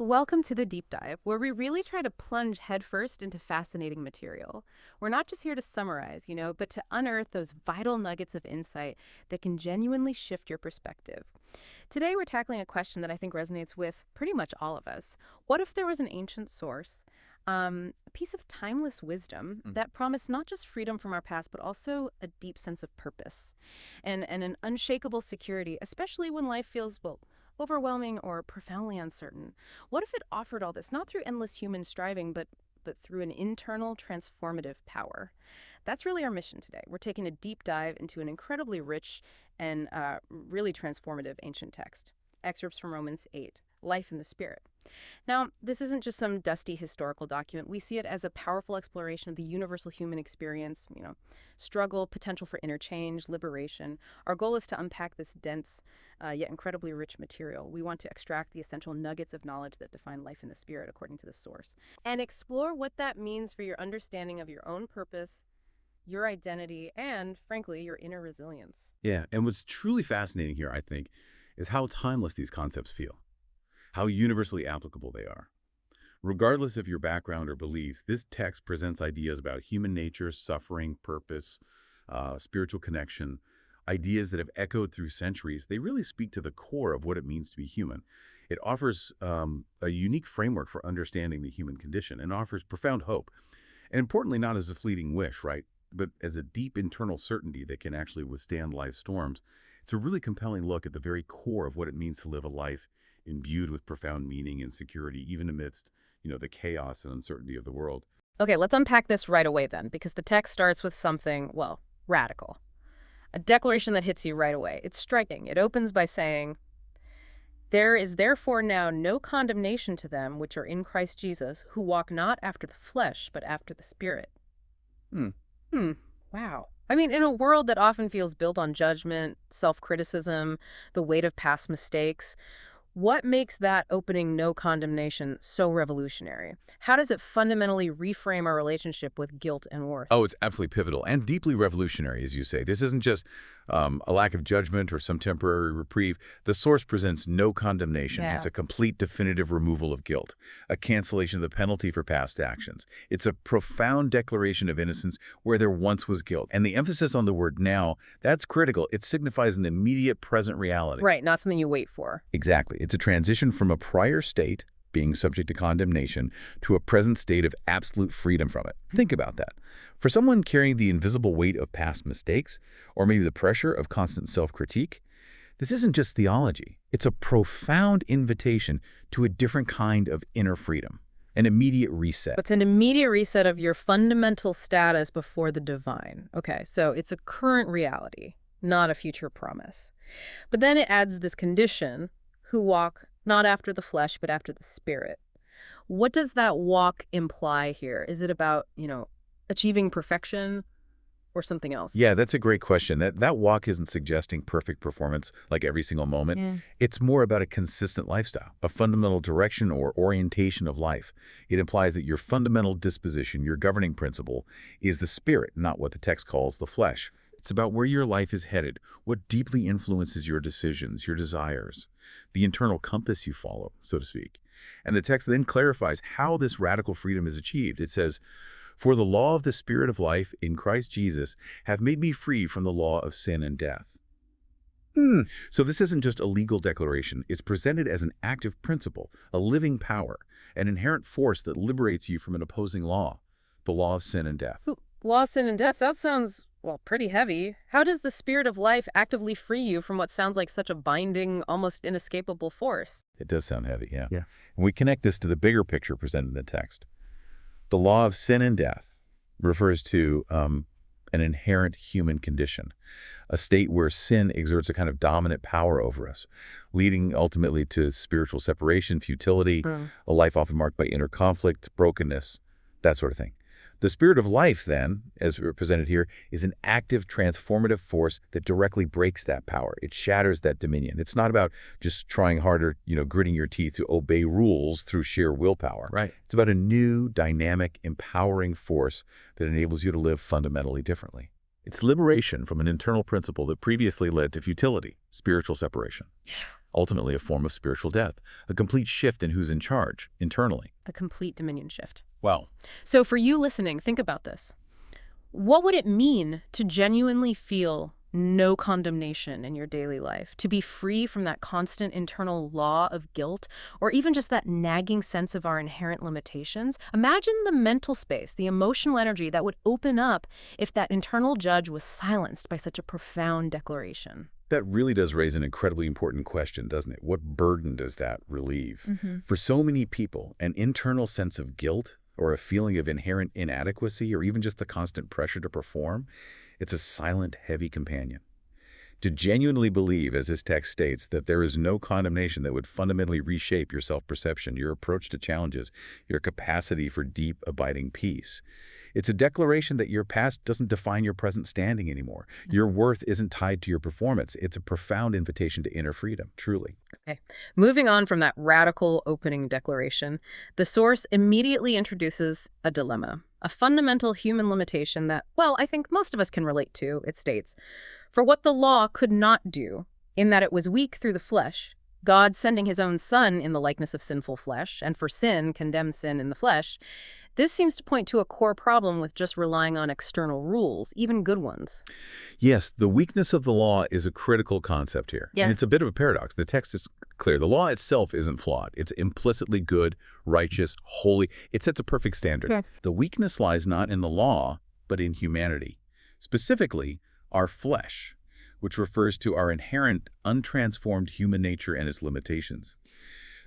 Welcome to the deep dive, where we really try to plunge headfirst into fascinating material. We're not just here to summarize, but to unearth those vital nuggets of insight that can genuinely shift your perspective. Today, we're tackling a question that I think resonates with pretty much all of us. What if there was an ancient source, a piece of timeless wisdom that promised not just freedom from our past, but also a deep sense of purpose and an unshakable security, especially when life feels, well, overwhelming or profoundly uncertain? What if it offered all this, not through endless human striving, but through an internal transformative power? That's really our mission today. We're taking a deep dive into an incredibly rich and really transformative ancient text. Excerpts from Romans 8, Life in the Spirit. Now, this isn't just some dusty historical document. We see it as a powerful exploration of the universal human experience, struggle, potential for interchange, liberation. Our goal is to unpack this dense, yet incredibly rich material. We want to extract the essential nuggets of knowledge that define life in the spirit according to the source, and explore what that means for your understanding of your own purpose, your identity, and, frankly, your inner resilience. Yeah, and what's truly fascinating here, I think, is how timeless these concepts feel, how universally applicable they are. Regardless of your background or beliefs, this text presents ideas about human nature, suffering, purpose, spiritual connection, ideas that have echoed through centuries. They really speak to the core of what it means to be human. It offers a unique framework for understanding the human condition and offers profound hope. And importantly, not as a fleeting wish, right, but as a deep internal certainty that can actually withstand life's storms. It's a really compelling look at the very core of what it means to live a life imbued with profound meaning and security, even amidst, the chaos and uncertainty of the world. Okay, let's unpack this right away then, because the text starts with something, well, radical. A declaration that hits you right away. It's striking. It opens by saying, "There is therefore now no condemnation to them which are in Christ Jesus, who walk not after the flesh, but after the Spirit." Hmm. Wow. I mean, in a world that often feels built on judgment, self-criticism, the weight of past mistakes, what makes that opening no condemnation so revolutionary? How does it fundamentally reframe our relationship with guilt and worth? Oh, it's absolutely pivotal and deeply revolutionary, as you say. This isn't just a lack of judgment or some temporary reprieve. The source presents no condemnation. Yeah. It's a complete, definitive removal of guilt, a cancellation of the penalty for past actions. It's a profound declaration of innocence where there once was guilt. And the emphasis on the word now, that's critical. It signifies an immediate present reality. Right, not something you wait for. Exactly. It's a transition from a prior state, being subject to condemnation, to a present state of absolute freedom from it. Think about that. For someone carrying the invisible weight of past mistakes, or maybe the pressure of constant self-critique, this isn't just theology. It's a profound invitation to a different kind of inner freedom, an immediate reset. It's an immediate reset of your fundamental status before the divine. Okay, so it's a current reality, not a future promise. But then it adds this condition, who walk not after the flesh, but after the Spirit. What does that walk imply here? Is it about, achieving perfection or something else? Yeah, that's a great question. That walk isn't suggesting perfect performance like every single moment. Yeah. It's more about a consistent lifestyle, a fundamental direction or orientation of life. It implies that your fundamental disposition, your governing principle, is the spirit, not what the text calls the flesh. It's about where your life is headed, what deeply influences your decisions, your desires, the internal compass you follow, so to speak. And the text then clarifies how this radical freedom is achieved. It says, "For the law of the Spirit of life in Christ Jesus have made me free from the law of sin and death." So this isn't just a legal declaration. It's presented as an active principle, a living power, an inherent force that liberates you from an opposing law, the law of sin and death. Ooh, law, sin, and death, that sounds, well, pretty heavy. How does the Spirit of life actively free you from what sounds like such a binding, almost inescapable force? It does sound heavy, yeah. Yeah. And we connect this to the bigger picture presented in the text. The law of sin and death refers to an inherent human condition, a state where sin exerts a kind of dominant power over us, leading ultimately to spiritual separation, futility, a life often marked by inner conflict, brokenness, that sort of thing. The Spirit of life, then, as represented here, is an active, transformative force that directly breaks that power. It shatters that dominion. It's not about just trying harder, gritting your teeth to obey rules through sheer willpower. Right. It's about a new, dynamic, empowering force that enables you to live fundamentally differently. It's liberation from an internal principle that previously led to futility, spiritual separation. ultimately a form of spiritual death, a complete shift in who's in charge internally. A complete dominion shift. Wow. So for you listening, think about this. What would it mean to genuinely feel no condemnation in your daily life, to be free from that constant internal law of guilt, or even just that nagging sense of our inherent limitations? Imagine the mental space, the emotional energy that would open up if that internal judge was silenced by such a profound declaration. That really does raise an incredibly important question, doesn't it? What burden does that relieve? Mm-hmm. For so many people, an internal sense of guilt or a feeling of inherent inadequacy or even just the constant pressure to perform, it's a silent, heavy companion. To genuinely believe, as this text states, that there is no condemnation that would fundamentally reshape your self-perception, your approach to challenges, your capacity for deep, abiding peace. It's a declaration that your past doesn't define your present standing anymore. Your worth isn't tied to your performance. It's a profound invitation to inner freedom, truly. Okay. Moving on from that radical opening declaration, the source immediately introduces a dilemma, a fundamental human limitation that, well, I think most of us can relate to. It states, "For what the law could not do, in that it was weak through the flesh, God sending his own Son in the likeness of sinful flesh, and for sin condemned sin in the flesh." This seems to point to a core problem with just relying on external rules, even good ones. Yes, the weakness of the law is a critical concept here. Yeah. And it's a bit of a paradox. The text is clear. The law itself isn't flawed. It's implicitly good, righteous, holy. It sets a perfect standard. Yeah. The weakness lies not in the law, but in humanity. Specifically, our flesh, which refers to our inherent, untransformed human nature and its limitations.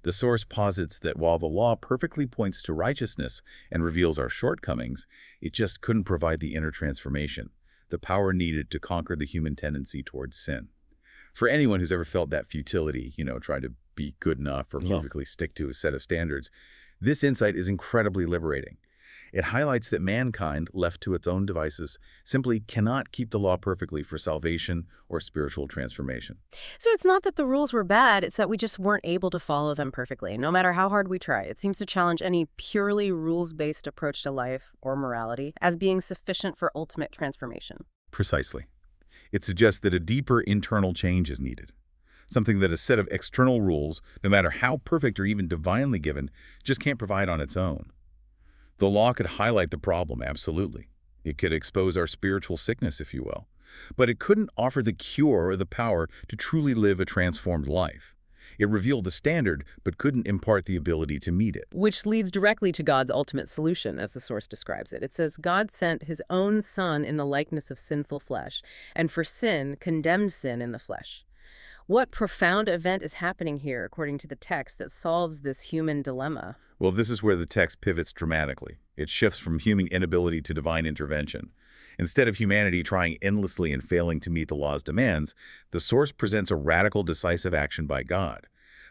The source posits that while the law perfectly points to righteousness and reveals our shortcomings, it just couldn't provide the inner transformation, the power needed to conquer the human tendency towards sin. For anyone who's ever felt that futility, trying to be good enough or perfectly stick to a set of standards, this insight is incredibly liberating. It highlights that mankind, left to its own devices, simply cannot keep the law perfectly for salvation or spiritual transformation. So it's not that the rules were bad, it's that we just weren't able to follow them perfectly, no matter how hard we try. It seems to challenge any purely rules-based approach to life or morality as being sufficient for ultimate transformation. Precisely. It suggests that a deeper internal change is needed. Something that a set of external rules, no matter how perfect or even divinely given, just can't provide on its own. The law could highlight the problem, absolutely. It could expose our spiritual sickness, if you will. But it couldn't offer the cure or the power to truly live a transformed life. It revealed the standard, but couldn't impart the ability to meet it. Which leads directly to God's ultimate solution, as the source describes it. It says, God sent his own Son in the likeness of sinful flesh, and for sin, condemned sin in the flesh. What profound event is happening here, according to the text, that solves this human dilemma? Well, this is where the text pivots dramatically. It shifts from human inability to divine intervention. Instead of humanity trying endlessly and failing to meet the law's demands, the source presents a radical, decisive action by God.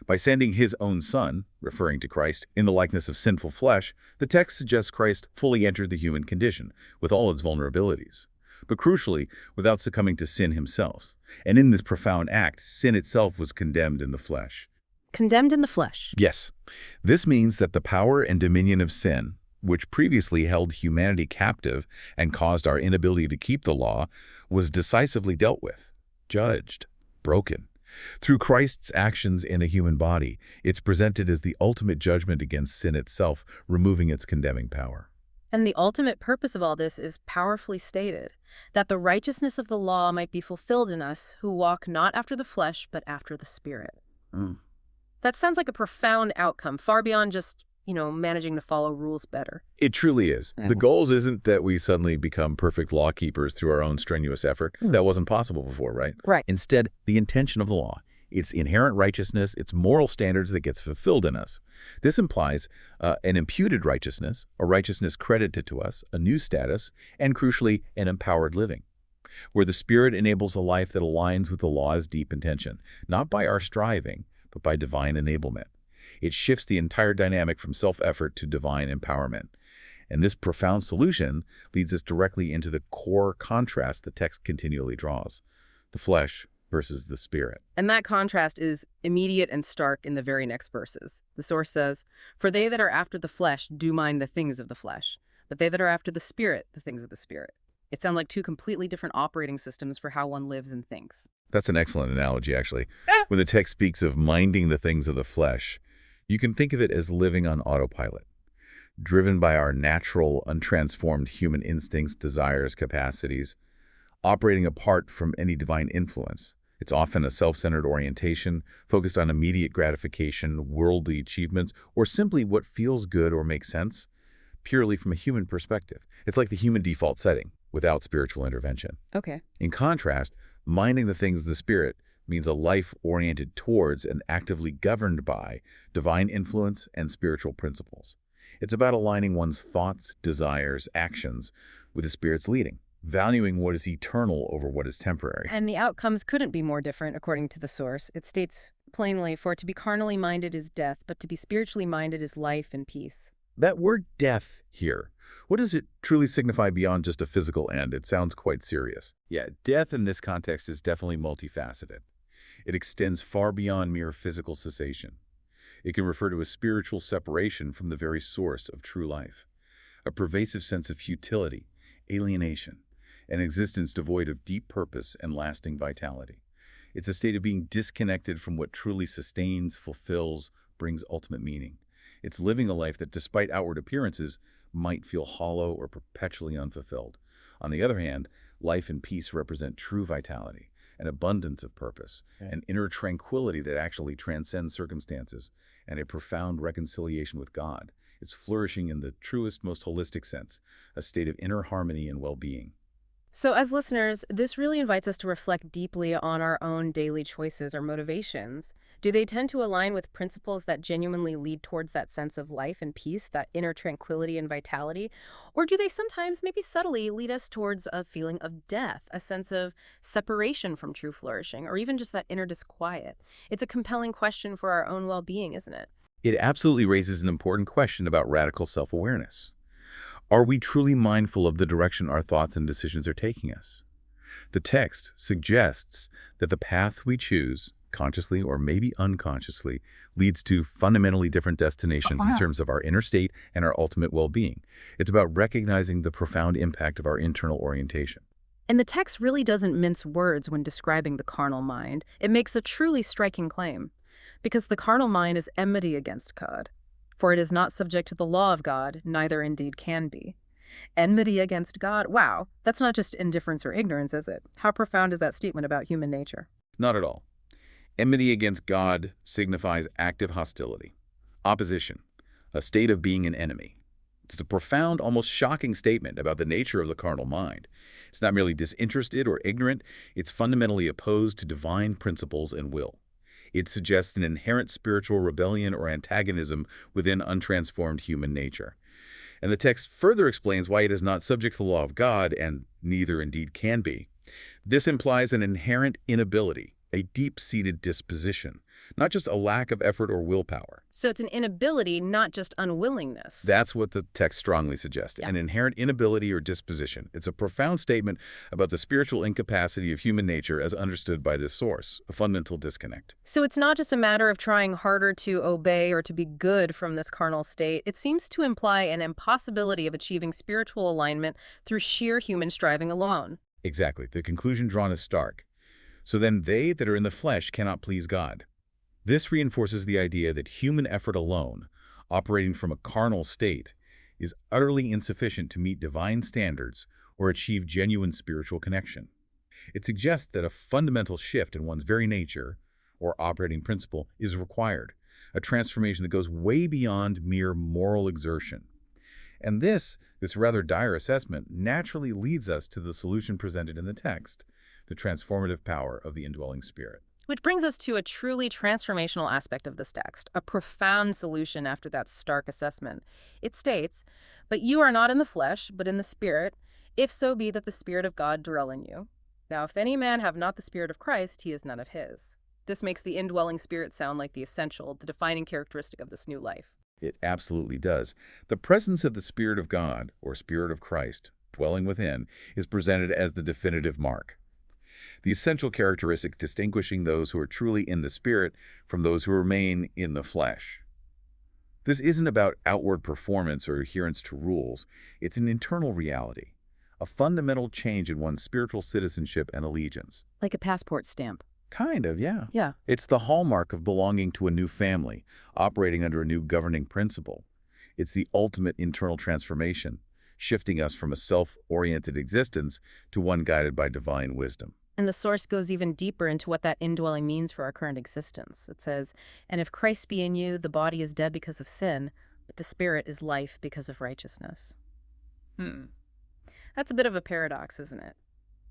By sending his own Son, referring to Christ, in the likeness of sinful flesh, the text suggests Christ fully entered the human condition, with all its vulnerabilities. But crucially, without succumbing to sin himself. And in this profound act, sin itself was condemned in the flesh. Condemned in the flesh. Yes. This means that the power and dominion of sin, which previously held humanity captive and caused our inability to keep the law, was decisively dealt with, judged, broken. Through Christ's actions in a human body, it's presented as the ultimate judgment against sin itself, removing its condemning power. And the ultimate purpose of all this is powerfully stated, that the righteousness of the law might be fulfilled in us who walk not after the flesh, but after the Spirit. That sounds like a profound outcome, far beyond just, managing to follow rules better. It truly is. The goal isn't that we suddenly become perfect law keepers through our own strenuous effort. That wasn't possible before, right? Right. Instead, the intention of the law, its inherent righteousness, its moral standards that gets fulfilled in us. This implies an imputed righteousness, a righteousness credited to us, a new status, and crucially, an empowered living, where the Spirit enables a life that aligns with the law's deep intention, not by our striving, but by divine enablement. It shifts the entire dynamic from self-effort to divine empowerment. And this profound solution leads us directly into the core contrast the text continually draws, the flesh versus the Spirit. And that contrast is immediate and stark in the very next verses. The source says, "For they that are after the flesh do mind the things of the flesh, but they that are after the Spirit, the things of the Spirit." It sounds like two completely different operating systems for how one lives and thinks. That's an excellent analogy, actually. Ah. When the text speaks of minding the things of the flesh, you can think of it as living on autopilot, driven by our natural, untransformed human instincts, desires, capacities, operating apart from any divine influence. It's often a self-centered orientation, focused on immediate gratification, worldly achievements, or simply what feels good or makes sense, purely from a human perspective. It's like the human default setting, without spiritual intervention. Okay. In contrast, minding the things of the Spirit means a life oriented towards and actively governed by divine influence and spiritual principles. It's about aligning one's thoughts, desires, actions with the Spirit's leading, valuing what is eternal over what is temporary. And the outcomes couldn't be more different according to the source. It states plainly, "For to be carnally minded is death, but to be spiritually minded is life and peace." That word death here, what does it truly signify beyond just a physical end? It sounds quite serious. Yeah, death in this context is definitely multifaceted. It extends far beyond mere physical cessation. It can refer to a spiritual separation from the very source of true life, a pervasive sense of futility, alienation, an existence devoid of deep purpose and lasting vitality. It's a state of being disconnected from what truly sustains, fulfills, brings ultimate meaning. It's living a life that, despite outward appearances, might feel hollow or perpetually unfulfilled. On the other hand, life and peace represent true vitality, an abundance of purpose, an inner tranquility that actually transcends circumstances, and a profound reconciliation with God. It's flourishing in the truest, most holistic sense, a state of inner harmony and well-being. So, as listeners, this really invites us to reflect deeply on our own daily choices or motivations. Do they tend to align with principles that genuinely lead towards that sense of life and peace, that inner tranquility and vitality? Or do they sometimes, maybe subtly, lead us towards a feeling of death, a sense of separation from true flourishing, or even just that inner disquiet? It's a compelling question for our own well-being, isn't it? It absolutely raises an important question about radical self-awareness. Are we truly mindful of the direction our thoughts and decisions are taking us? The text suggests that the path we choose, consciously or maybe unconsciously, leads to fundamentally different destinations in terms of our inner state and our ultimate well-being. It's about recognizing the profound impact of our internal orientation. And the text really doesn't mince words when describing the carnal mind. It makes a truly striking claim. Because the carnal mind is enmity against God. For it is not subject to the law of God, neither indeed can be. Enmity against God? Wow, that's not just indifference or ignorance, is it? How profound is that statement about human nature? Not at all. Enmity against God signifies active hostility, opposition, a state of being an enemy. It's a profound, almost shocking statement about the nature of the carnal mind. It's not merely disinterested or ignorant, it's fundamentally opposed to divine principles and will. It suggests an inherent spiritual rebellion or antagonism within untransformed human nature. And the text further explains why it is not subject to the law of God, and neither indeed can be. This implies an inherent inability, a deep-seated disposition, not just a lack of effort or willpower. So it's an inability, not just unwillingness. That's what the text strongly suggests, Yeah. an inherent inability or disposition. It's a profound statement about the spiritual incapacity of human nature as understood by this source, a fundamental disconnect. So it's not just a matter of trying harder to obey or to be good from this carnal state. It seems to imply an impossibility of achieving spiritual alignment through sheer human striving alone. Exactly. The conclusion drawn is stark. So then they that are in the flesh cannot please God. This reinforces the idea that human effort alone, operating from a carnal state, is utterly insufficient to meet divine standards or achieve genuine spiritual connection. It suggests that a fundamental shift in one's very nature, or operating principle, is required, a transformation that goes way beyond mere moral exertion. And this rather dire assessment naturally leads us to the solution presented in the text, the transformative power of the indwelling Spirit. Which brings us to a truly transformational aspect of this text, a profound solution after that stark assessment. It states, "But you are not in the flesh, but in the Spirit, if so be that the Spirit of God dwell in you. Now if any man have not the Spirit of Christ, he is none of his." This makes the indwelling Spirit sound like the essential, the defining characteristic of this new life. It absolutely does. The presence of the Spirit of God, or Spirit of Christ, dwelling within, is presented as the definitive mark, the essential characteristic distinguishing those who are truly in the Spirit from those who remain in the flesh. This isn't about outward performance or adherence to rules. It's an internal reality, a fundamental change in one's spiritual citizenship and allegiance. Like a passport stamp. Kind of, yeah. Yeah. It's the hallmark of belonging to a new family, operating under a new governing principle. It's the ultimate internal transformation, shifting us from a self-oriented existence to one guided by divine wisdom. And the source goes even deeper into what that indwelling means for our current existence. It says, "And if Christ be in you, the body is dead because of sin, but the spirit is life because of righteousness." That's a bit of a paradox, isn't it?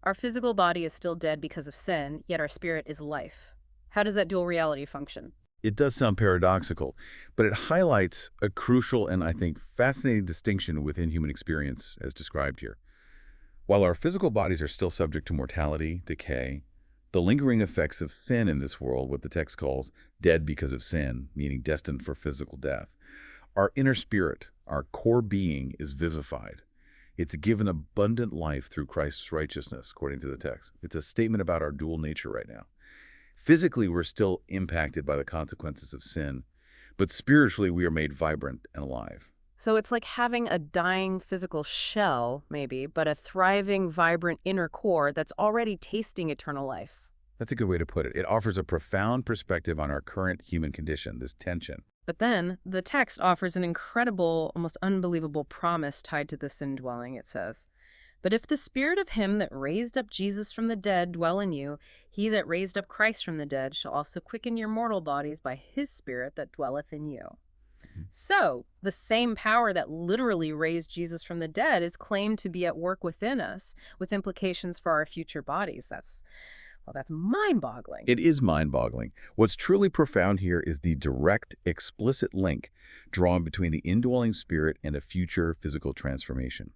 Our physical body is still dead because of sin, yet our spirit is life. How does that dual reality function? It does sound paradoxical, but it highlights a crucial and, I think, fascinating distinction within human experience as described here. While our physical bodies are still subject to mortality, decay, the lingering effects of sin in this world, what the text calls dead because of sin, meaning destined for physical death, our inner spirit, our core being, is vivified. It's given abundant life through Christ's righteousness, according to the text. It's a statement about our dual nature right now. Physically, we're still impacted by the consequences of sin, but spiritually, we are made vibrant and alive. So it's like having a dying physical shell, maybe, but a thriving, vibrant inner core that's already tasting eternal life. That's a good way to put it. It offers a profound perspective on our current human condition, this tension. But then, the text offers an incredible, almost unbelievable promise tied to this indwelling, it says. "But if the spirit of him that raised up Jesus from the dead dwell in you, he that raised up Christ from the dead shall also quicken your mortal bodies by his spirit that dwelleth in you." So, the same power that literally raised Jesus from the dead is claimed to be at work within us, with implications for our future bodies. That's mind-boggling. It is mind-boggling. What's truly profound here is the direct, explicit link drawn between the indwelling spirit and a future physical transformation.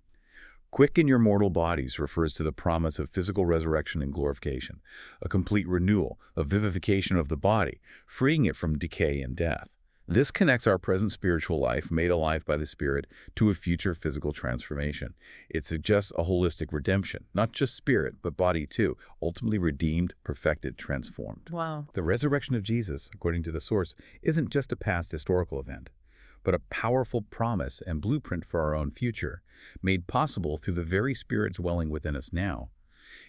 Quicken your mortal bodies refers to the promise of physical resurrection and glorification, a complete renewal, a vivification of the body, freeing it from decay and death. This connects our present spiritual life, made alive by the Spirit, to a future physical transformation. It suggests a holistic redemption, not just spirit, but body too, ultimately redeemed, perfected, transformed. Wow. The resurrection of Jesus, according to the source, isn't just a past historical event, but a powerful promise and blueprint for our own future, made possible through the very Spirit dwelling within us now.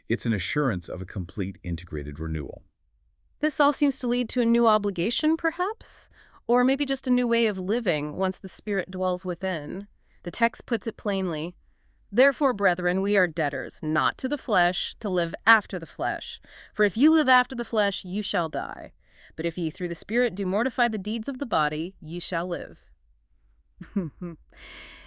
It's an assurance of a complete integrated renewal. This all seems to lead to a new obligation, perhaps? Or maybe just a new way of living once the Spirit dwells within. The text puts it plainly, "Therefore, brethren, we are debtors, not to the flesh, to live after the flesh. For if you live after the flesh, you shall die. But if ye through the Spirit do mortify the deeds of the body, ye shall live."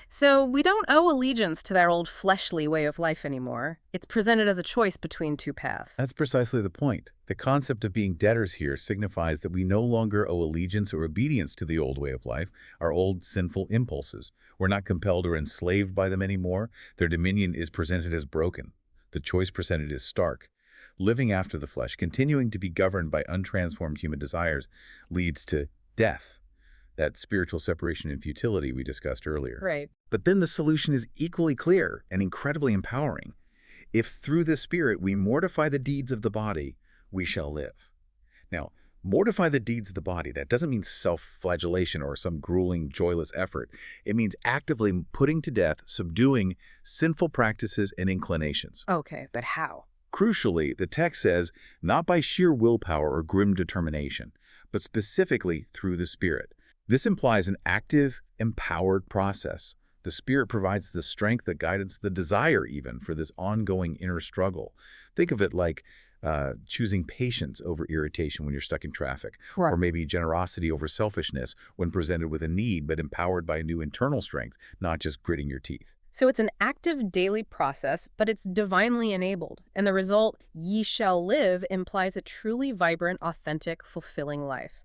So we don't owe allegiance to that old fleshly way of life anymore. It's presented as a choice between two paths. That's precisely the point. The concept of being debtors here signifies that we no longer owe allegiance or obedience to the old way of life, our old sinful impulses. We're not compelled or enslaved by them anymore. Their dominion is presented as broken. The choice presented is stark. Living after the flesh, continuing to be governed by untransformed human desires, leads to death. That spiritual separation and futility we discussed earlier. Right. But then the solution is equally clear and incredibly empowering. If through the Spirit we mortify the deeds of the body, we shall live. Now, mortify the deeds of the body, that doesn't mean self-flagellation or some grueling, joyless effort. It means actively putting to death, subduing sinful practices and inclinations. Okay, but how? Crucially, the text says, not by sheer willpower or grim determination, but specifically through the Spirit. This implies an active, empowered process. The Spirit provides the strength, the guidance, the desire even for this ongoing inner struggle. Think of it like choosing patience over irritation when you're stuck in traffic, Right. or maybe generosity over selfishness when presented with a need, but empowered by a new internal strength, not just gritting your teeth. So it's an active daily process, but it's divinely enabled. And the result, "ye shall live," implies a truly vibrant, authentic, fulfilling life.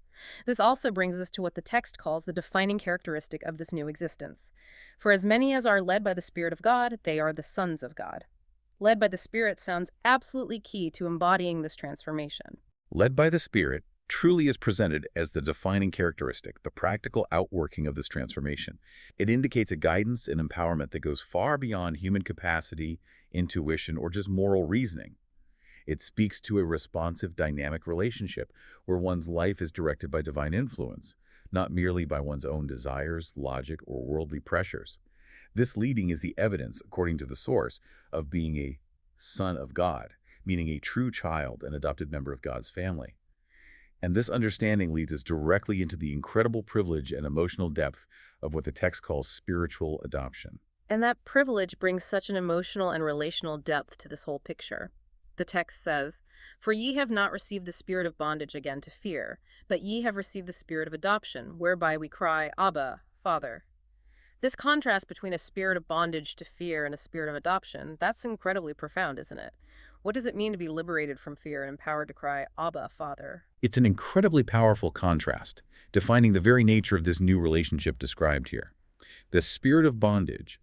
This also brings us to what the text calls the defining characteristic of this new existence. "For as many as are led by the Spirit of God, they are the sons of God." Led by the Spirit sounds absolutely key to embodying this transformation. Led by the Spirit truly is presented as the defining characteristic, the practical outworking of this transformation. It indicates a guidance and empowerment that goes far beyond human capacity, intuition, or just moral reasoning. It speaks to a responsive, dynamic relationship where one's life is directed by divine influence, not merely by one's own desires, logic, or worldly pressures. This leading is the evidence, according to the source, of being a son of God, meaning a true child, an adopted member of God's family. And this understanding leads us directly into the incredible privilege and emotional depth of what the text calls spiritual adoption. And that privilege brings such an emotional and relational depth to this whole picture. The text says, "For ye have not received the spirit of bondage again to fear, but ye have received the spirit of adoption, whereby we cry, Abba, Father." This contrast between a spirit of bondage to fear and a spirit of adoption, that's incredibly profound, isn't it? What does it mean to be liberated from fear and empowered to cry, Abba, Father? It's an incredibly powerful contrast, defining the very nature of this new relationship described here. The spirit of bondage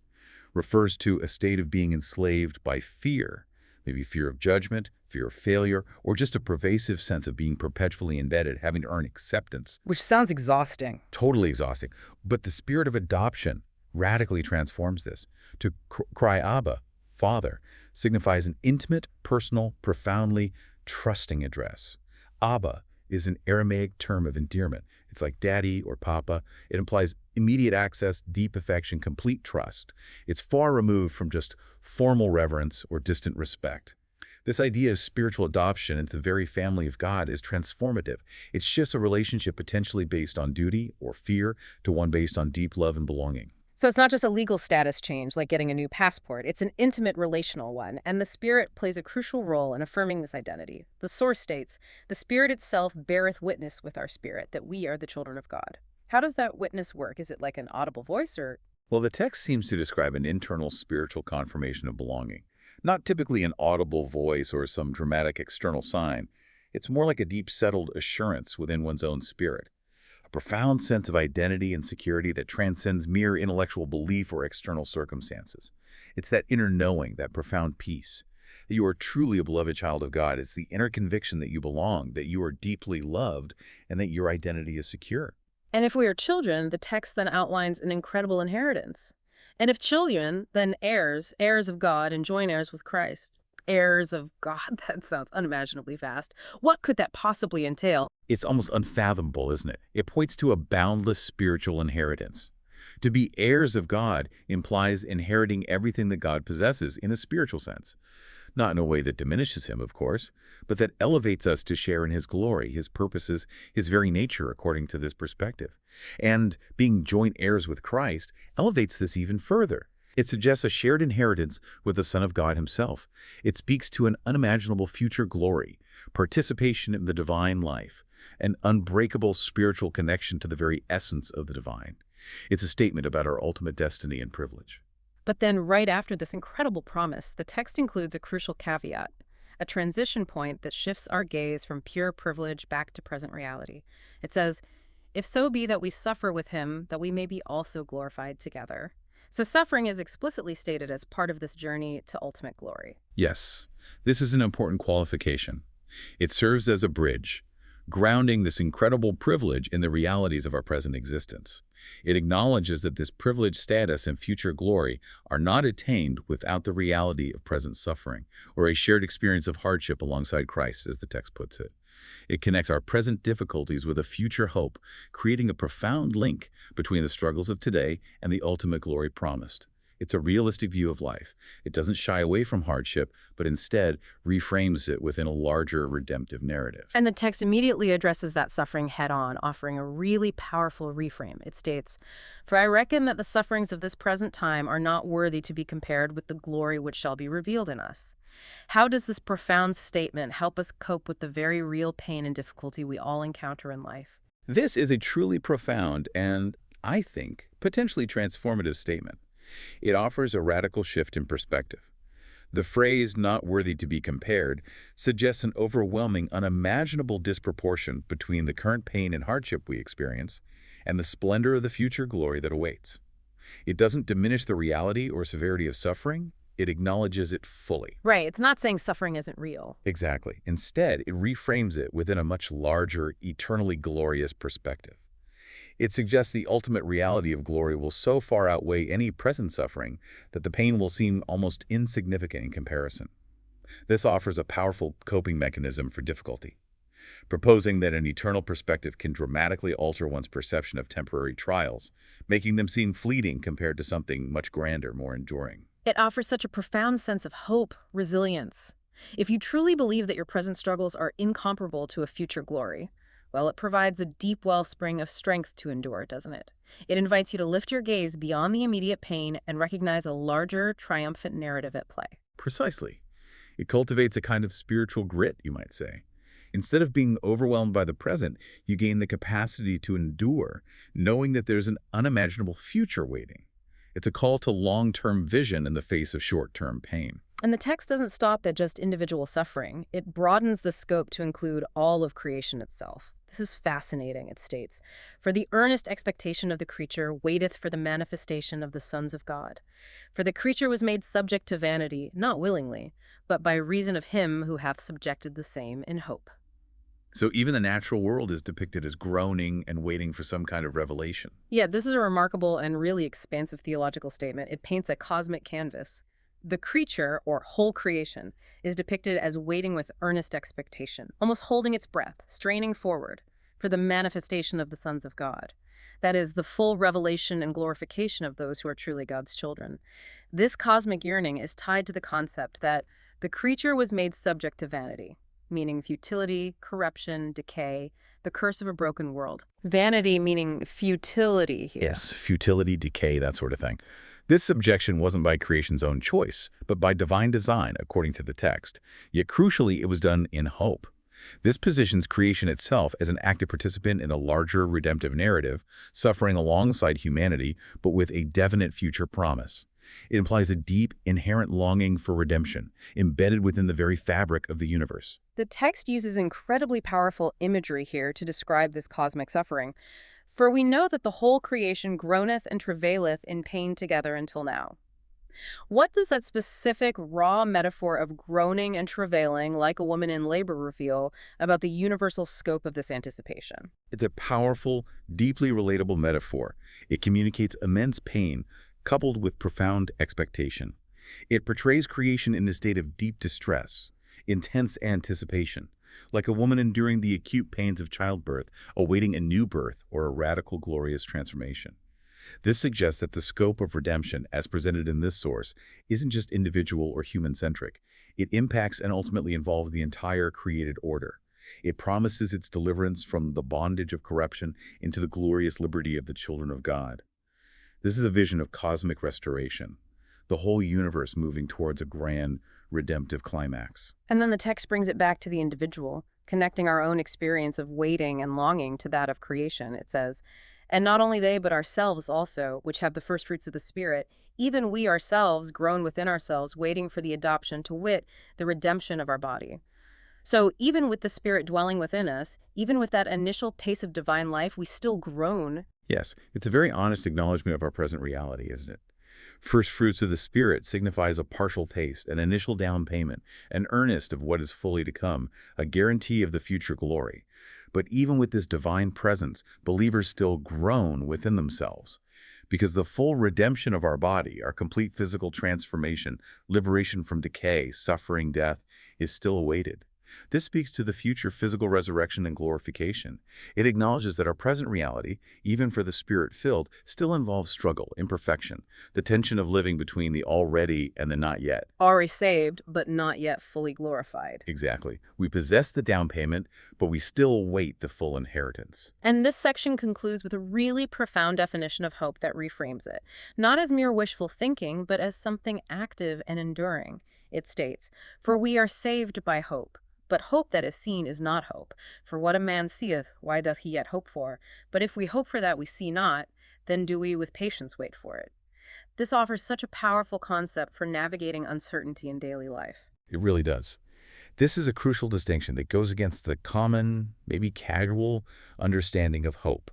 refers to a state of being enslaved by fear, maybe fear of judgment, fear of failure, or just a pervasive sense of being perpetually embedded, having to earn acceptance. Which sounds exhausting. Totally exhausting. But the spirit of adoption radically transforms this. To cry Abba, Father, signifies an intimate, personal, profoundly trusting address. Abba is an Aramaic term of endearment. It's like daddy or papa. It implies immediate access, deep affection, complete trust. It's far removed from just formal reverence or distant respect. This idea of spiritual adoption into the very family of God is transformative. It shifts a relationship potentially based on duty or fear to one based on deep love and belonging. So it's not just a legal status change like getting a new passport. It's an intimate relational one, and the Spirit plays a crucial role in affirming this identity. The source states, "The Spirit itself beareth witness with our spirit that we are the children of God." How does that witness work? Is it like an audible voice or... Well, the text seems to describe an internal spiritual confirmation of belonging. Not typically an audible voice or some dramatic external sign. It's more like a deep settled assurance within one's own spirit. A profound sense of identity and security that transcends mere intellectual belief or external circumstances. It's that inner knowing, that profound peace, that you are truly a beloved child of God. It's the inner conviction that you belong, that you are deeply loved, and that your identity is secure. And if we are children, the text then outlines an incredible inheritance. And if children, then heirs, heirs of God and joint heirs with Christ. Heirs of God, that sounds unimaginably vast. What could that possibly entail? It's almost unfathomable, isn't it? It points to a boundless spiritual inheritance. To be heirs of God implies inheriting everything that God possesses in a spiritual sense. Not in a way that diminishes him, of course, but that elevates us to share in his glory, his purposes, his very nature, according to this perspective. And being joint heirs with Christ elevates this even further. It suggests a shared inheritance with the Son of God himself. It speaks to an unimaginable future glory, participation in the divine life, an unbreakable spiritual connection to the very essence of the divine. It's a statement about our ultimate destiny and privilege. But then right after this incredible promise, the text includes a crucial caveat, a transition point that shifts our gaze from pure privilege back to present reality. It says, "If so be that we suffer with him, that we may be also glorified together." So suffering is explicitly stated as part of this journey to ultimate glory. Yes, this is an important qualification. It serves as a bridge, grounding this incredible privilege in the realities of our present existence. It acknowledges that this privileged status and future glory are not attained without the reality of present suffering, or a shared experience of hardship alongside Christ, as the text puts it. It connects our present difficulties with a future hope, creating a profound link between the struggles of today and the ultimate glory promised. It's a realistic view of life. It doesn't shy away from hardship, but instead reframes it within a larger redemptive narrative. And the text immediately addresses that suffering head-on, offering a really powerful reframe. It states, "For I reckon that the sufferings of this present time are not worthy to be compared with the glory which shall be revealed in us." How does this profound statement help us cope with the very real pain and difficulty we all encounter in life? This is a truly profound and, I think, potentially transformative statement. It offers a radical shift in perspective. The phrase "not worthy to be compared" suggests an overwhelming, unimaginable disproportion between the current pain and hardship we experience and the splendor of the future glory that awaits. It doesn't diminish the reality or severity of suffering. It acknowledges it fully. Right, it's not saying suffering isn't real. Exactly. Instead, it reframes it within a much larger, eternally glorious perspective. It suggests the ultimate reality of glory will so far outweigh any present suffering that the pain will seem almost insignificant in comparison. This offers a powerful coping mechanism for difficulty. proposing that an eternal perspective can dramatically alter one's perception of temporary trials, making them seem fleeting compared to something much grander, more enduring. It offers such a profound sense of hope, resilience. If you truly believe that your present struggles are incomparable to a future glory, well, it provides a deep wellspring of strength to endure, doesn't it? It invites you to lift your gaze beyond the immediate pain and recognize a larger, triumphant narrative at play. Precisely. It cultivates a kind of spiritual grit, you might say. Instead of being overwhelmed by the present, you gain the capacity to endure, knowing that there's an unimaginable future waiting. It's a call to long-term vision in the face of short-term pain. And the text doesn't stop at just individual suffering. It broadens the scope to include all of creation itself. This is fascinating, it states. For the earnest expectation of the creature waiteth for the manifestation of the sons of God. For the creature was made subject to vanity, not willingly, but by reason of him who hath subjected the same in hope. So even the natural world is depicted as groaning and waiting for some kind of revelation. Yeah, this is a remarkable and really expansive theological statement. It paints a cosmic canvas. The creature, or whole creation, is depicted as waiting with earnest expectation, almost holding its breath, straining forward for the manifestation of the sons of God. That is, the full revelation and glorification of those who are truly God's children. This cosmic yearning is tied to the concept that the creature was made subject to vanity, meaning futility, corruption, decay, the curse of a broken world. Vanity meaning futility here. Yes, futility, decay, that sort of thing. This subjection wasn't by creation's own choice, but by divine design, according to the text. Yet crucially, it was done in hope. This positions creation itself as an active participant in a larger redemptive narrative, suffering alongside humanity, but with a definite future promise. It implies a deep, inherent longing for redemption, embedded within the very fabric of the universe. The text uses incredibly powerful imagery here to describe this cosmic suffering. For we know that the whole creation groaneth and travaileth in pain together until now. What does that specific raw metaphor of groaning and travailing like a woman in labor reveal about the universal scope of this anticipation? It's a powerful, deeply relatable metaphor. It communicates immense pain, coupled with profound expectation. It portrays creation in a state of deep distress, intense anticipation, like a woman enduring the acute pains of childbirth, awaiting a new birth or a radical, glorious transformation. This suggests that the scope of redemption, as presented in this source, isn't just individual or human-centric. It impacts and ultimately involves the entire created order. It promises its deliverance from the bondage of corruption into the glorious liberty of the children of God. This is a vision of cosmic restoration, the whole universe moving towards a grand, redemptive climax. And then the text brings it back to the individual, connecting our own experience of waiting and longing to that of creation. It says, "And not only they, but ourselves also, which have the first fruits of the Spirit, even we ourselves groan within ourselves, waiting for the adoption, to wit, the redemption of our body." So even with the Spirit dwelling within us, even with that initial taste of divine life, we still groan. Yes, it's a very honest acknowledgement of our present reality, isn't it? First fruits of the Spirit signifies a partial taste, an initial down payment, an earnest of what is fully to come, a guarantee of the future glory. But even with this divine presence, believers still groan within themselves, because the full redemption of our body, our complete physical transformation, liberation from decay, suffering, death, is still awaited. This speaks to the future physical resurrection and glorification. It acknowledges that our present reality, even for the Spirit-filled, still involves struggle, imperfection, the tension of living between the already and the not yet. Already saved, but not yet fully glorified. Exactly. We possess the down payment, but we still wait the full inheritance. And this section concludes with a really profound definition of hope that reframes it, not as mere wishful thinking, but as something active and enduring. It states, "For we are saved by hope. But hope that is seen is not hope. For what a man seeth, why doth he yet hope for? But if we hope for that we see not, then do we with patience wait for it." This offers such a powerful concept for navigating uncertainty in daily life. It really does. This is a crucial distinction that goes against the common, maybe casual, understanding of hope.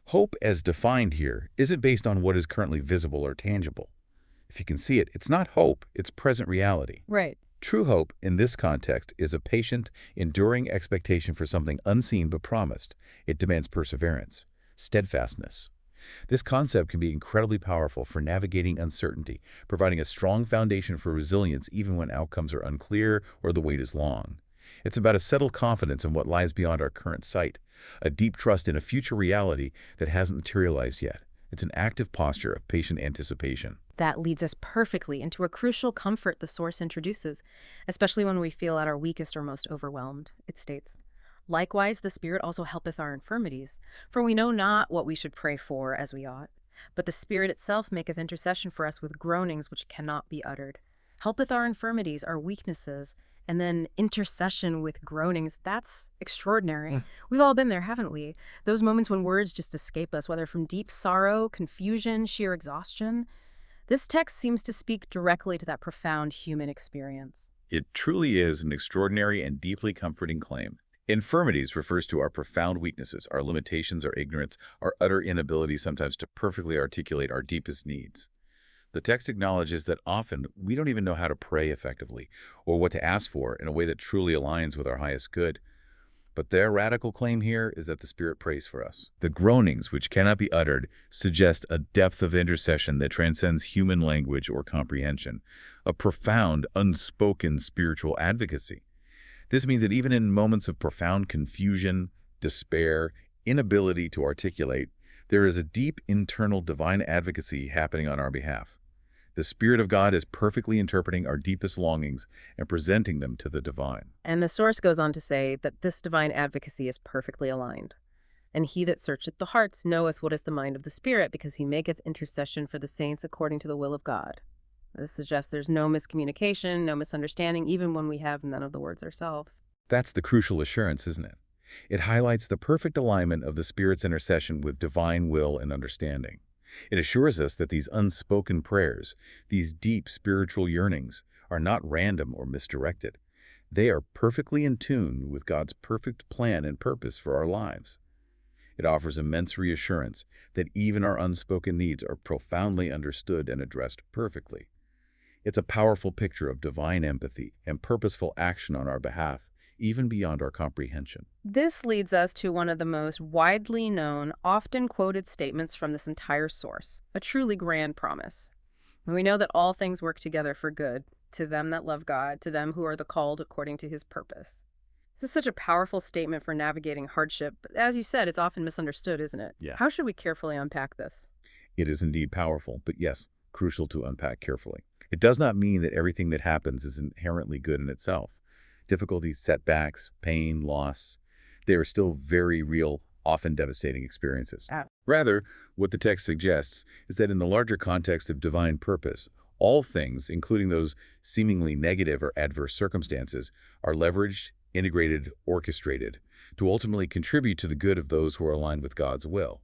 Hope, as defined here, isn't based on what is currently visible or tangible. If you can see it, it's not hope, it's present reality. Right. True hope, in this context, is a patient, enduring expectation for something unseen but promised. It demands perseverance, steadfastness. This concept can be incredibly powerful for navigating uncertainty, providing a strong foundation for resilience even when outcomes are unclear or the wait is long. It's about a settled confidence in what lies beyond our current sight, a deep trust in a future reality that hasn't materialized yet. It's an active posture of patient anticipation. That leads us perfectly into a crucial comfort the Source introduces, especially when we feel at our weakest or most overwhelmed. It states, "Likewise, the Spirit also helpeth our infirmities, for we know not what we should pray for as we ought. But the Spirit itself maketh intercession for us with groanings which cannot be uttered. Helpeth our infirmities, our weaknesses, and then intercession with groanings. That's extraordinary. We've all been there, haven't we? Those moments when words just escape us, whether from deep sorrow, confusion, sheer exhaustion. This text seems to speak directly to that profound human experience. It truly is an extraordinary and deeply comforting claim. Infirmities refers to our profound weaknesses, our limitations, our ignorance, our utter inability sometimes to perfectly articulate our deepest needs. The text acknowledges that often we don't even know how to pray effectively or what to ask for in a way that truly aligns with our highest good. But their radical claim here is that the Spirit prays for us. The groanings, which cannot be uttered, suggest a depth of intercession that transcends human language or comprehension, a profound, unspoken spiritual advocacy. This means that even in moments of profound confusion, despair, inability to articulate, there is a deep internal divine advocacy happening on our behalf. The Spirit of God is perfectly interpreting our deepest longings and presenting them to the divine. And the Source goes on to say that this divine advocacy is perfectly aligned. And he that searcheth the hearts knoweth what is the mind of the Spirit, because he maketh intercession for the saints according to the will of God. This suggests there's no miscommunication, no misunderstanding, even when we have none of the words ourselves. That's the crucial assurance, isn't it? It highlights the perfect alignment of the Spirit's intercession with divine will and understanding. It assures us that these unspoken prayers, these deep spiritual yearnings, are not random or misdirected. They are perfectly in tune with God's perfect plan and purpose for our lives. It offers immense reassurance that even our unspoken needs are profoundly understood and addressed perfectly. It's a powerful picture of divine empathy and purposeful action on our behalf, even beyond our comprehension. This leads us to one of the most widely known, often quoted statements from this entire source, a truly grand promise. And we know that all things work together for good, to them that love God, to them who are the called according to his purpose. This is such a powerful statement for navigating hardship, but as you said, it's often misunderstood, isn't it? Yeah. How should we carefully unpack this? It is indeed powerful, but yes, crucial to unpack carefully. It does not mean that everything that happens is inherently good in itself. Difficulties, setbacks, pain, loss, they are still very real, often devastating experiences. Rather, what the text suggests is that in the larger context of divine purpose, all things, including those seemingly negative or adverse circumstances, are leveraged, integrated, orchestrated to ultimately contribute to the good of those who are aligned with God's will.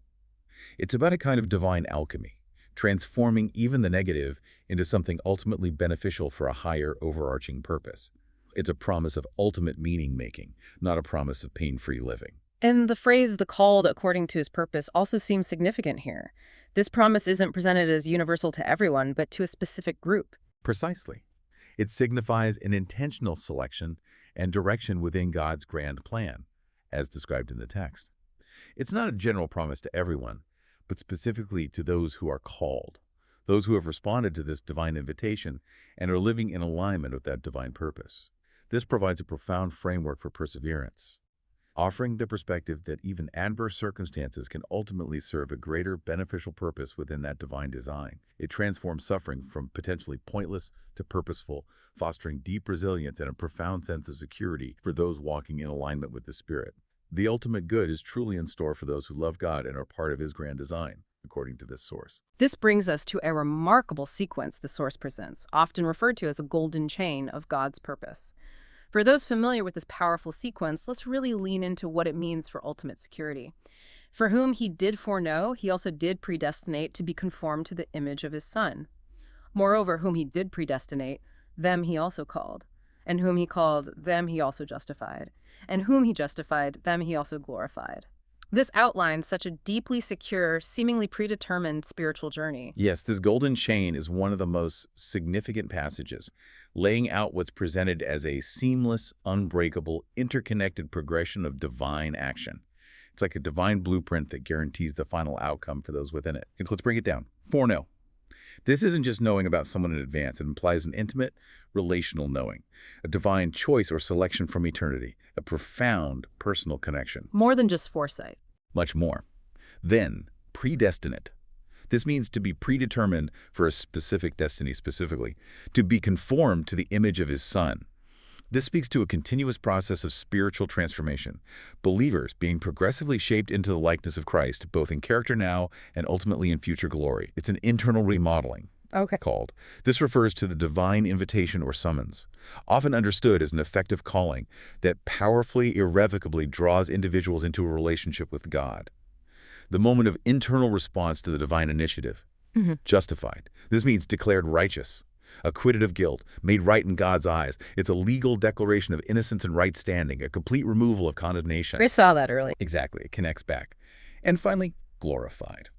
It's about a kind of divine alchemy, transforming even the negative into something ultimately beneficial for a higher, overarching purpose. It's a promise of ultimate meaning-making, not a promise of pain-free living. And the phrase, the called according to his purpose, also seems significant here. This promise isn't presented as universal to everyone, but to a specific group. Precisely. It signifies an intentional selection and direction within God's grand plan, as described in the text. It's not a general promise to everyone, but specifically to those who are called, those who have responded to this divine invitation and are living in alignment with that divine purpose. This provides a profound framework for perseverance, offering the perspective that even adverse circumstances can ultimately serve a greater beneficial purpose within that divine design. It transforms suffering from potentially pointless to purposeful, fostering deep resilience and a profound sense of security for those walking in alignment with the Spirit. The ultimate good is truly in store for those who love God and are part of his grand design, according to this source. This brings us to a remarkable sequence the source presents, often referred to as a golden chain of God's purpose. For those familiar with this powerful sequence, let's really lean into what it means for ultimate security. For whom he did foreknow, he also did predestinate to be conformed to the image of his Son. Moreover, whom he did predestinate, them he also called. And whom he called, them he also justified. And whom he justified, them he also glorified. This outlines such a deeply secure, seemingly predetermined spiritual journey. Yes, this golden chain is one of the most significant passages, laying out what's presented as a seamless, unbreakable, interconnected progression of divine action. It's like a divine blueprint that guarantees the final outcome for those within it. Let's break it down. Foreknow. This isn't just knowing about someone in advance. It implies an intimate, relational knowing, a divine choice or selection from eternity, a profound personal connection. More than just foresight. Much more. Then, predestinate. This means to be predetermined for a specific destiny specifically, to be conformed to the image of his Son. This speaks to a continuous process of spiritual transformation, believers being progressively shaped into the likeness of Christ, both in character now and ultimately in future glory. It's an internal remodeling. Okay. Called. This refers to the divine invitation or summons, often understood as an effective calling that powerfully, irrevocably draws individuals into a relationship with God. The moment of internal response to the divine initiative. Justified. This means declared righteous, acquitted of guilt, made right in God's eyes. It's a legal declaration of innocence and right standing, a complete removal of condemnation. We saw that early. Exactly. It connects back. And finally, glorified.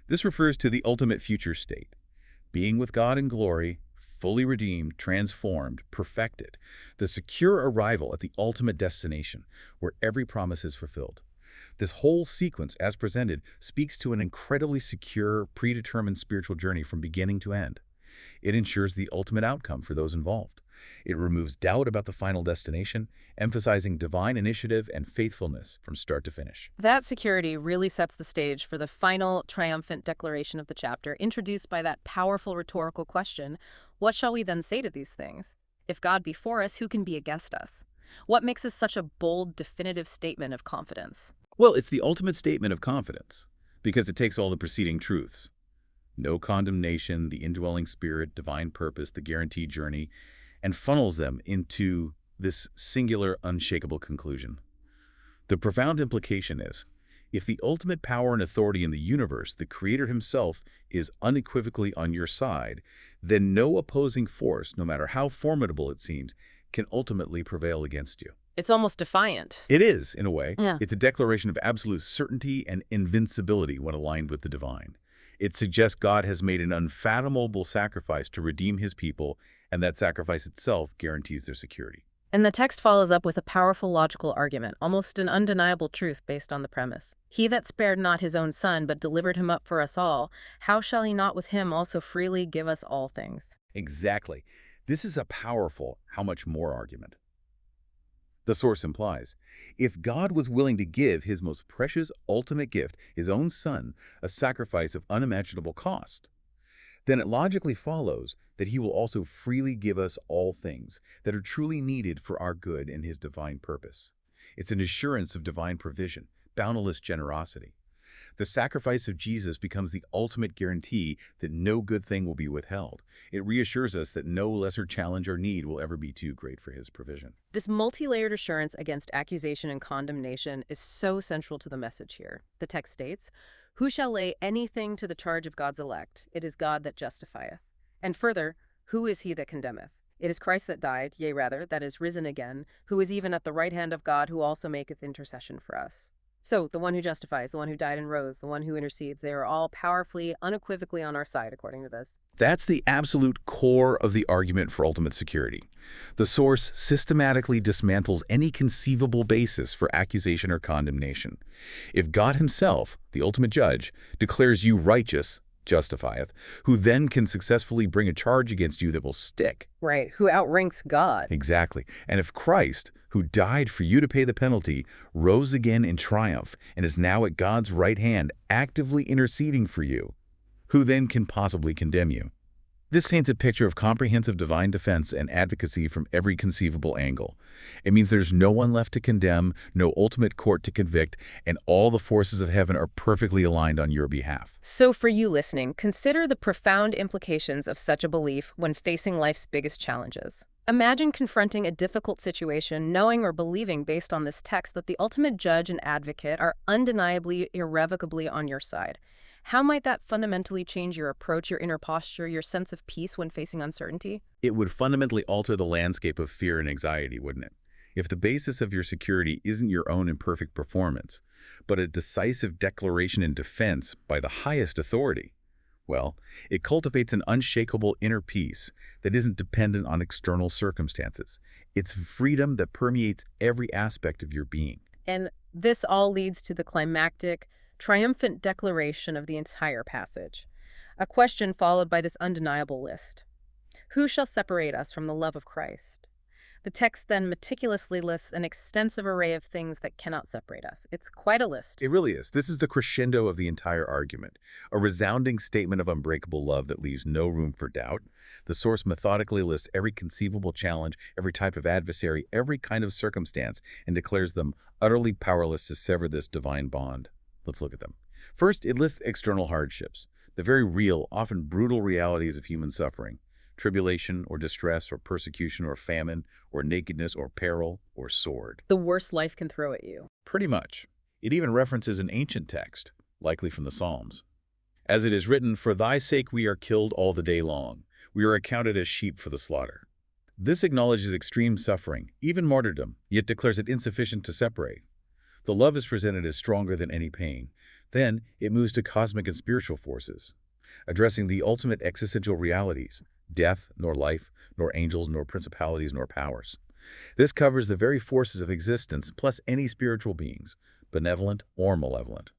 This refers to the ultimate future state, being with God in glory, fully redeemed, transformed, perfected, the secure arrival at the ultimate destination, where every promise is fulfilled. This whole sequence, as presented, speaks to an incredibly secure, predetermined spiritual journey from beginning to end. It ensures the ultimate outcome for those involved. It removes doubt about the final destination, emphasizing divine initiative and faithfulness from start to finish. That security really sets the stage for the final triumphant declaration of the chapter, introduced by that powerful rhetorical question, what shall we then say to these things? If God be for us, who can be against us? What makes this such a bold, definitive statement of confidence? Well, it's the ultimate statement of confidence, because it takes all the preceding truths. No condemnation, the indwelling spirit, divine purpose, the guaranteed journey, and funnels them into this singular, unshakable conclusion. The profound implication is, if the ultimate power and authority in the universe, the Creator himself, is unequivocally on your side, then no opposing force, no matter how formidable it seems, can ultimately prevail against you. It's almost defiant. It is, in a way. Yeah. It's a declaration of absolute certainty and invincibility when aligned with the divine. It suggests God has made an unfathomable sacrifice to redeem his people, and that sacrifice itself guarantees their security. And the text follows up with a powerful logical argument, almost an undeniable truth based on the premise. He that spared not his own son, but delivered him up for us all, how shall he not with him also freely give us all things? Exactly. This is a powerful how much more argument. The source implies, if God was willing to give his most precious ultimate gift, his own son, a sacrifice of unimaginable cost, then it logically follows that he will also freely give us all things that are truly needed for our good in his divine purpose. It's an assurance of divine provision, boundless generosity. The sacrifice of Jesus becomes the ultimate guarantee that no good thing will be withheld. It reassures us that no lesser challenge or need will ever be too great for his provision. This multi-layered assurance against accusation and condemnation is so central to the message here. The text states, "Who shall lay anything to the charge of God's elect? It is God that justifieth." And further, "Who is he that condemneth? It is Christ that died, yea rather, that is risen again, who is even at the right hand of God, who also maketh intercession for us." So, the one who justifies, the one who died and rose, the one who intercedes, they are all powerfully, unequivocally on our side, according to this. That's the absolute core of the argument for ultimate security. The source systematically dismantles any conceivable basis for accusation or condemnation. If God himself, the ultimate judge, declares you righteous, justifieth, who then can successfully bring a charge against you that will stick? Right, who outranks God. Exactly. And if Christ, who died for you to pay the penalty, rose again in triumph and is now at God's right hand, actively interceding for you, who then can possibly condemn you? This paints a picture of comprehensive divine defense and advocacy from every conceivable angle. It means there's no one left to condemn, no ultimate court to convict, and all the forces of heaven are perfectly aligned on your behalf. So for you listening, consider the profound implications of such a belief when facing life's biggest challenges. Imagine confronting a difficult situation, knowing or believing based on this text that the ultimate judge and advocate are undeniably, irrevocably on your side. How might that fundamentally change your approach, your inner posture, your sense of peace when facing uncertainty? It would fundamentally alter the landscape of fear and anxiety, wouldn't it? If the basis of your security isn't your own imperfect performance, but a decisive declaration in defense by the highest authority, well, it cultivates an unshakable inner peace that isn't dependent on external circumstances. It's freedom that permeates every aspect of your being. And this all leads to the climactic, triumphant declaration of the entire passage. A question followed by this undeniable list. Who shall separate us from the love of Christ? The text then meticulously lists an extensive array of things that cannot separate us. It's quite a list. It really is. This is the crescendo of the entire argument, a resounding statement of unbreakable love that leaves no room for doubt. The source methodically lists every conceivable challenge, every type of adversary, every kind of circumstance, and declares them utterly powerless to sever this divine bond. Let's look at them. First, it lists external hardships, the very real, often brutal realities of human suffering. Tribulation or distress or persecution or famine or nakedness or peril or sword. The worst life can throw at you. Pretty much. It even references an ancient text, likely from the Psalms. As it is written, "For thy sake we are killed all the day long. We are accounted as sheep for the slaughter." This acknowledges extreme suffering, even martyrdom, yet declares it insufficient to separate. The love is presented as stronger than any pain. Then it moves to cosmic and spiritual forces, addressing the ultimate existential realities: death, nor life, nor angels, nor principalities, nor powers. This covers the very forces of existence, plus any spiritual beings, benevolent or malevolent.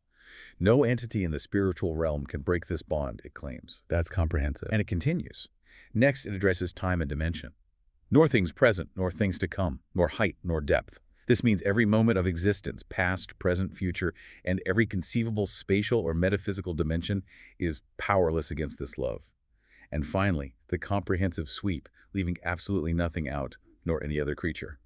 No entity in the spiritual realm can break this bond, it claims. That's comprehensive. And it continues. Next, it addresses time and dimension. Nor things present, nor things to come, nor height, nor depth. This means every moment of existence, past, present, future, and every conceivable spatial or metaphysical dimension is powerless against this love. And finally, the comprehensive sweep, leaving absolutely nothing out, nor any other creature.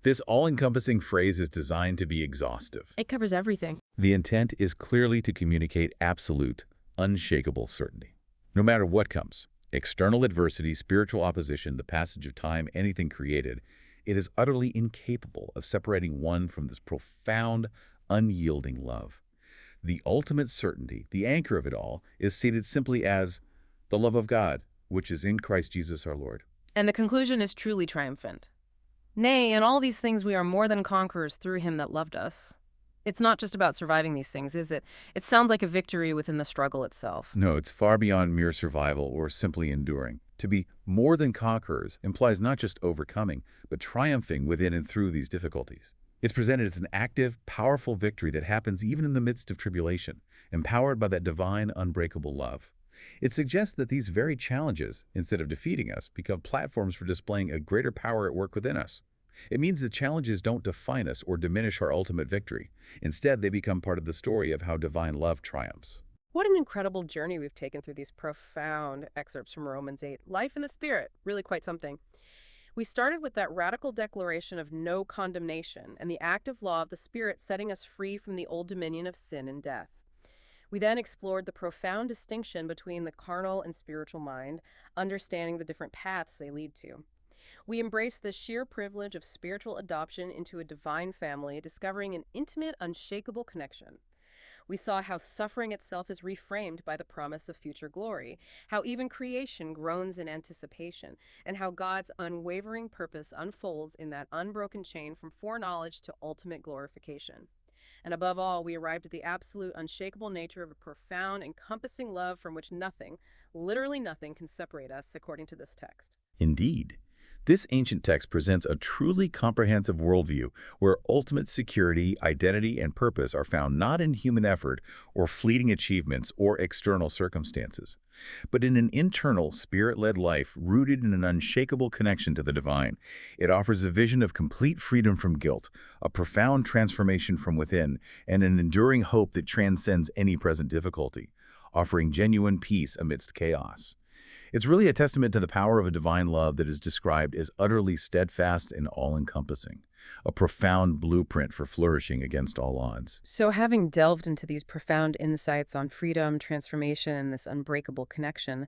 This all-encompassing phrase is designed to be exhaustive. It covers everything. The intent is clearly to communicate absolute, unshakable certainty. No matter what comes, external adversity, spiritual opposition, the passage of time, anything created, it is utterly incapable of separating one from this profound, unyielding love. The ultimate certainty, the anchor of it all, is stated simply as the love of God, which is in Christ Jesus our Lord. And the conclusion is truly triumphant. Nay, in all these things we are more than conquerors through him that loved us. It's not just about surviving these things, is it? It sounds like a victory within the struggle itself. No, it's far beyond mere survival or simply enduring. To be more than conquerors implies not just overcoming, but triumphing within and through these difficulties. It's presented as an active, powerful victory that happens even in the midst of tribulation, empowered by that divine, unbreakable love. It suggests that these very challenges, instead of defeating us, become platforms for displaying a greater power at work within us. It means the challenges don't define us or diminish our ultimate victory. Instead, they become part of the story of how divine love triumphs. What an incredible journey we've taken through these profound excerpts from Romans 8. Life in the Spirit, really quite something. We started with that radical declaration of no condemnation and the active law of the Spirit setting us free from the old dominion of sin and death. We then explored the profound distinction between the carnal and spiritual mind, understanding the different paths they lead to. We embraced the sheer privilege of spiritual adoption into a divine family, discovering an intimate, unshakable connection. We saw how suffering itself is reframed by the promise of future glory, how even creation groans in anticipation, and how God's unwavering purpose unfolds in that unbroken chain from foreknowledge to ultimate glorification. And above all, we arrived at the absolute, unshakable nature of a profound, encompassing love from which nothing, literally nothing, can separate us, according to this text. Indeed, this ancient text presents a truly comprehensive worldview where ultimate security, identity, and purpose are found not in human effort or fleeting achievements or external circumstances, but in an internal, spirit-led life rooted in an unshakable connection to the divine. It offers a vision of complete freedom from guilt, a profound transformation from within, and an enduring hope that transcends any present difficulty, offering genuine peace amidst chaos. It's really a testament to the power of a divine love that is described as utterly steadfast and all-encompassing, a profound blueprint for flourishing against all odds. So having delved into these profound insights on freedom, transformation, and this unbreakable connection,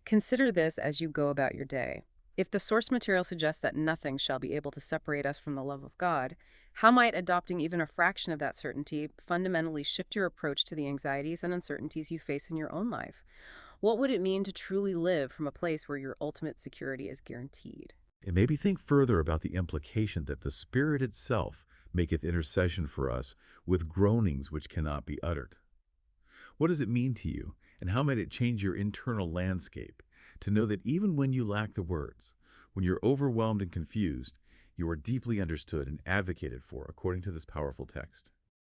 consider this as you go about your day. If the source material suggests that nothing shall be able to separate us from the love of God, how might adopting even a fraction of that certainty fundamentally shift your approach to the anxieties and uncertainties you face in your own life? What would it mean to truly live from a place where your ultimate security is guaranteed? It made me think further about the implication that the Spirit itself maketh intercession for us with groanings which cannot be uttered. What does it mean to you, and how might it change your internal landscape to know that even when you lack the words, when you're overwhelmed and confused, you are deeply understood and advocated for according to this powerful text?